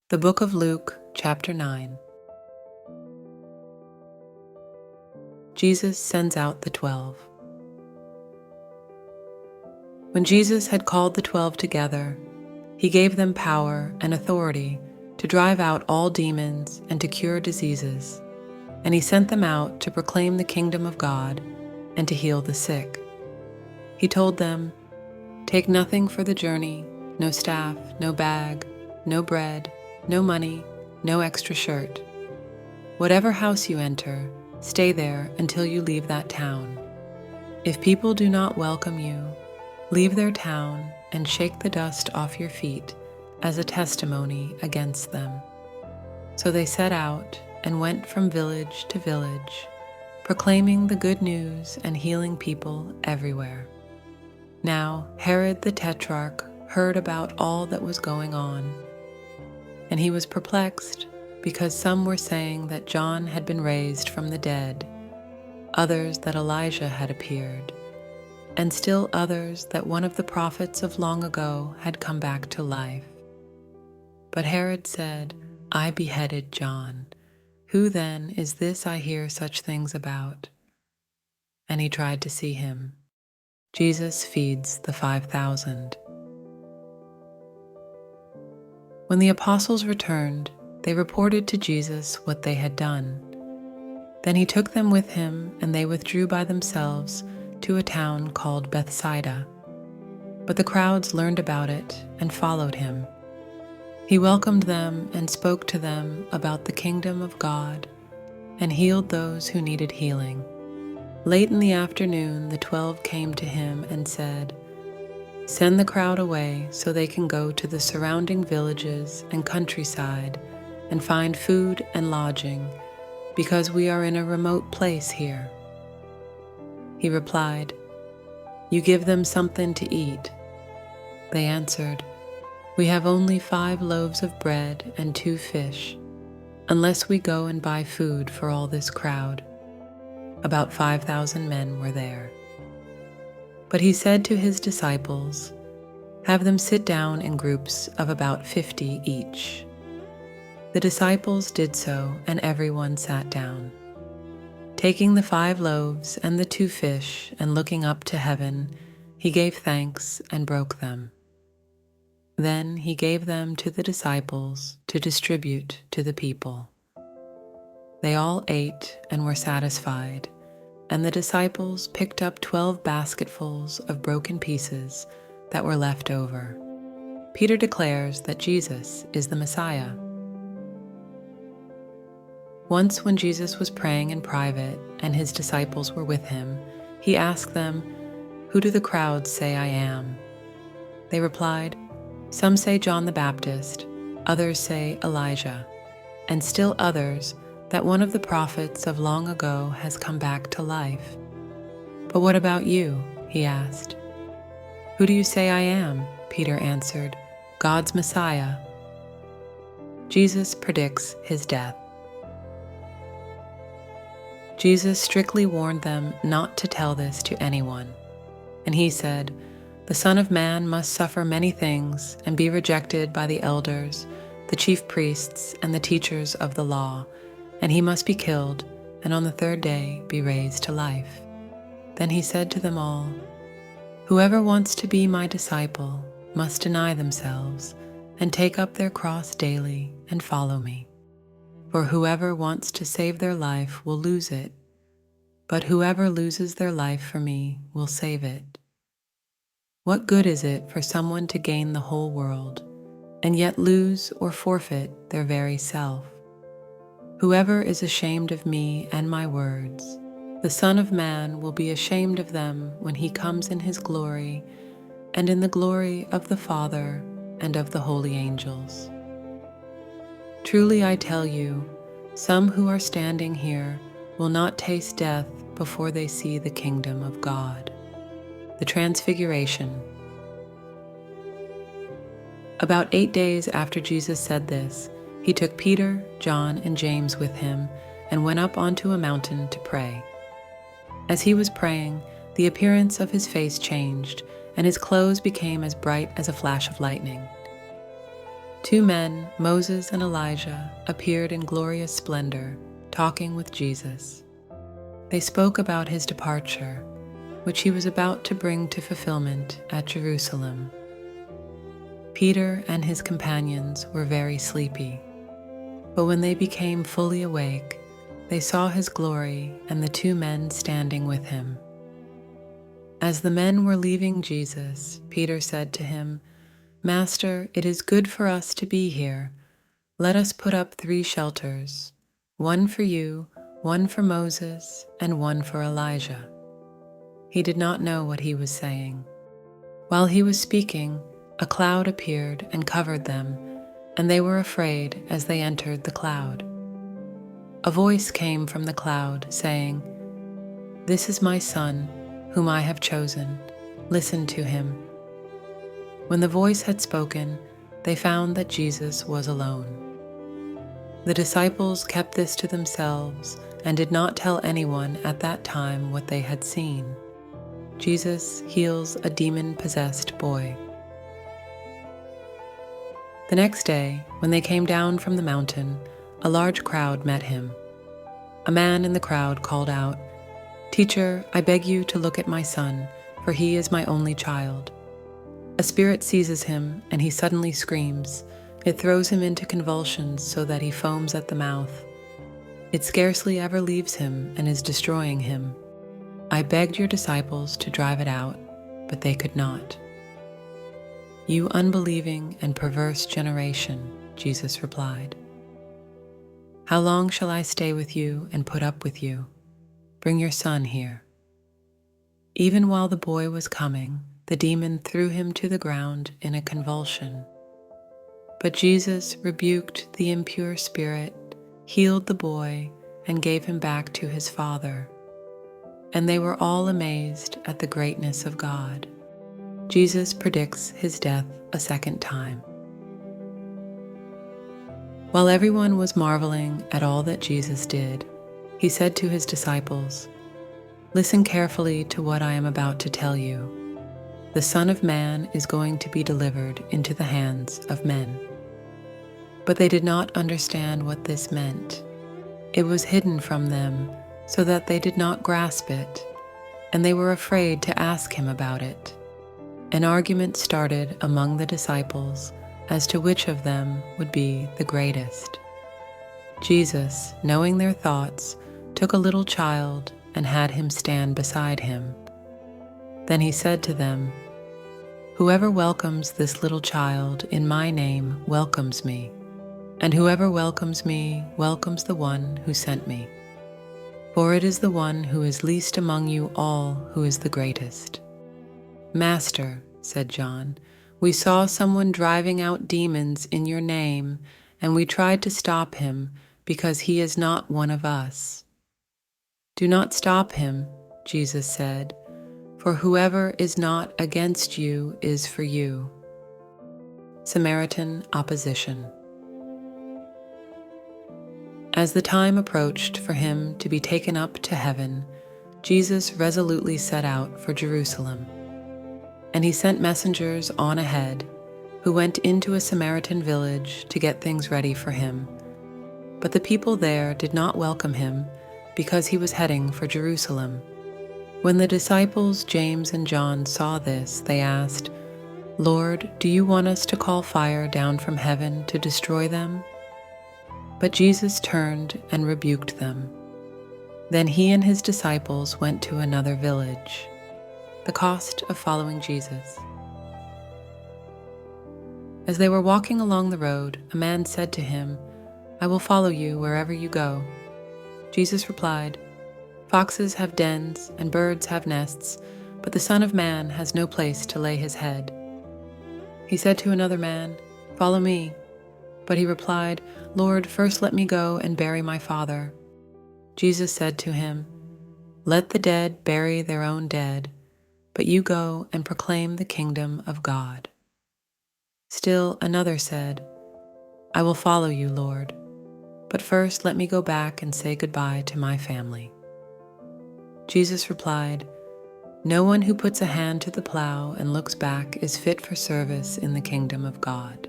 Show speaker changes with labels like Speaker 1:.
Speaker 1: The Book of Luke, chapter 9. Jesus sends out the 12. When Jesus had called the 12 together, he gave them power and authority to drive out all demons and to cure diseases, and he sent them out to proclaim the kingdom of God and to heal the sick. He told them, "Take nothing for the journey, no staff, no bag, no bread, no money, no extra shirt. Whatever house you enter, stay there until you leave that town. If people do not welcome you, leave their town and shake the dust off your feet as a testimony against them." So they set out and went from village to village, proclaiming the good news and healing people everywhere. Now Herod the Tetrarch heard about all that was going on, and he was perplexed because some were saying that John had been raised from the dead, others that Elijah had appeared, and still others that one of the prophets of long ago had come back to life. But Herod said, "I beheaded John. Who then is this I hear such things about?" And he tried to see him. Jesus feeds the 5,000. When the apostles returned, they reported to Jesus what they had done. Then he took them with him, and they withdrew by themselves to a town called Bethsaida. But the crowds learned about it and followed him. He welcomed them and spoke to them about the kingdom of God and healed those who needed healing. Late in the afternoon, the 12 came to him and said, "Send the crowd away so they can go to the surrounding villages and countryside and find food and lodging, because we are in a remote place here." He replied, "You give them something to eat." They answered, "We have only 5 loaves of bread and 2 fish, unless we go and buy food for all this crowd." About 5,000 men were there. But he said to his disciples, "Have them sit down in groups of about 50 each." The disciples did so, and everyone sat down. Taking the 5 loaves and the 2 fish, and looking up to heaven, he gave thanks and broke them. Then he gave them to the disciples to distribute to the people. They all ate and were satisfied, and the disciples picked up 12 basketfuls of broken pieces that were left over. Peter declares that Jesus is the Messiah. Once when Jesus was praying in private and his disciples were with him, he asked them, "Who do the crowds say I am?" They replied, "Some say John the Baptist, others say Elijah, and still others that one of the prophets of long ago has come back to life." "But what about you?" he asked. "Who do you say I am?" Peter answered, "God's Messiah." Jesus predicts his death. Jesus strictly warned them not to tell this to anyone, and he said, "The Son of Man must suffer many things and be rejected by the elders, the chief priests, and the teachers of the law, and he must be killed, and on the 3rd day be raised to life." Then he said to them all, "Whoever wants to be my disciple must deny themselves and take up their cross daily and follow me. For whoever wants to save their life will lose it, but whoever loses their life for me will save it. What good is it for someone to gain the whole world and yet lose or forfeit their very self? Whoever is ashamed of me and my words, the Son of Man will be ashamed of them when he comes in his glory and in the glory of the Father and of the holy angels. Truly I tell you, some who are standing here will not taste death before they see the kingdom of God." The Transfiguration. About 8 days after Jesus said this, he took Peter, John, and James with him and went up onto a mountain to pray. As he was praying, the appearance of his face changed, and his clothes became as bright as a flash of lightning. 2 men, Moses and Elijah, appeared in glorious splendor, talking with Jesus. They spoke about his departure, which he was about to bring to fulfillment at Jerusalem. Peter and his companions were very sleepy, but when they became fully awake, they saw his glory and the 2 men standing with him. As the men were leaving Jesus, Peter said to him, "Master, it is good for us to be here. Let us put up 3 shelters, one for you, one for Moses, and one for Elijah." He did not know what he was saying. While he was speaking, a cloud appeared and covered them, and they were afraid as they entered the cloud. A voice came from the cloud, saying, "This is my Son, whom I have chosen. Listen to him." When the voice had spoken, they found that Jesus was alone. The disciples kept this to themselves and did not tell anyone at that time what they had seen. Jesus heals a demon-possessed boy. The next day, when they came down from the mountain, a large crowd met him. A man in the crowd called out, "Teacher, I beg you to look at my son, for he is my only child. A spirit seizes him, and he suddenly screams. It throws him into convulsions so that he foams at the mouth. It scarcely ever leaves him and is destroying him. I begged your disciples to drive it out, but they could not." "You unbelieving and perverse generation," Jesus replied. "How long shall I stay with you and put up with you? Bring your son here." Even while the boy was coming, the demon threw him to the ground in a convulsion. But Jesus rebuked the impure spirit, healed the boy, and gave him back to his father. And they were all amazed at the greatness of God. Jesus predicts his death a second time. While everyone was marveling at all that Jesus did, he said to his disciples, "Listen carefully to what I am about to tell you. The Son of Man is going to be delivered into the hands of men." But they did not understand what this meant. It was hidden from them so that they did not grasp it, and they were afraid to ask him about it. An argument started among the disciples as to which of them would be the greatest. Jesus, knowing their thoughts, took a little child and had him stand beside him. Then he said to them, "Whoever welcomes this little child in my name welcomes me, and whoever welcomes me welcomes the one who sent me. For it is the one who is least among you all who is the greatest." "Master," said John, "we saw someone driving out demons in your name, and we tried to stop him because he is not one of us." "Do not stop him," Jesus said, "for whoever is not against you is for you." Samaritan opposition. As the time approached for him to be taken up to heaven, Jesus resolutely set out for Jerusalem. And he sent messengers on ahead, who went into a Samaritan village to get things ready for him. But the people there did not welcome him because he was heading for Jerusalem. When the disciples James and John saw this, they asked, "Lord, do you want us to call fire down from heaven to destroy them?" But Jesus turned and rebuked them. Then he and his disciples went to another village. The cost of following Jesus. As they were walking along the road, a man said to him, "I will follow you wherever you go." Jesus replied, "Foxes have dens and birds have nests, but the Son of Man has no place to lay his head." He said to another man, "Follow me." But he replied, "Lord, first let me go and bury my father." Jesus said to him, "Let the dead bury their own dead, but you go and proclaim the kingdom of God." Still another said, "I will follow you, Lord, but first let me go back and say goodbye to my family." Jesus replied, "No one who puts a hand to the plow and looks back is fit for service in the kingdom of God."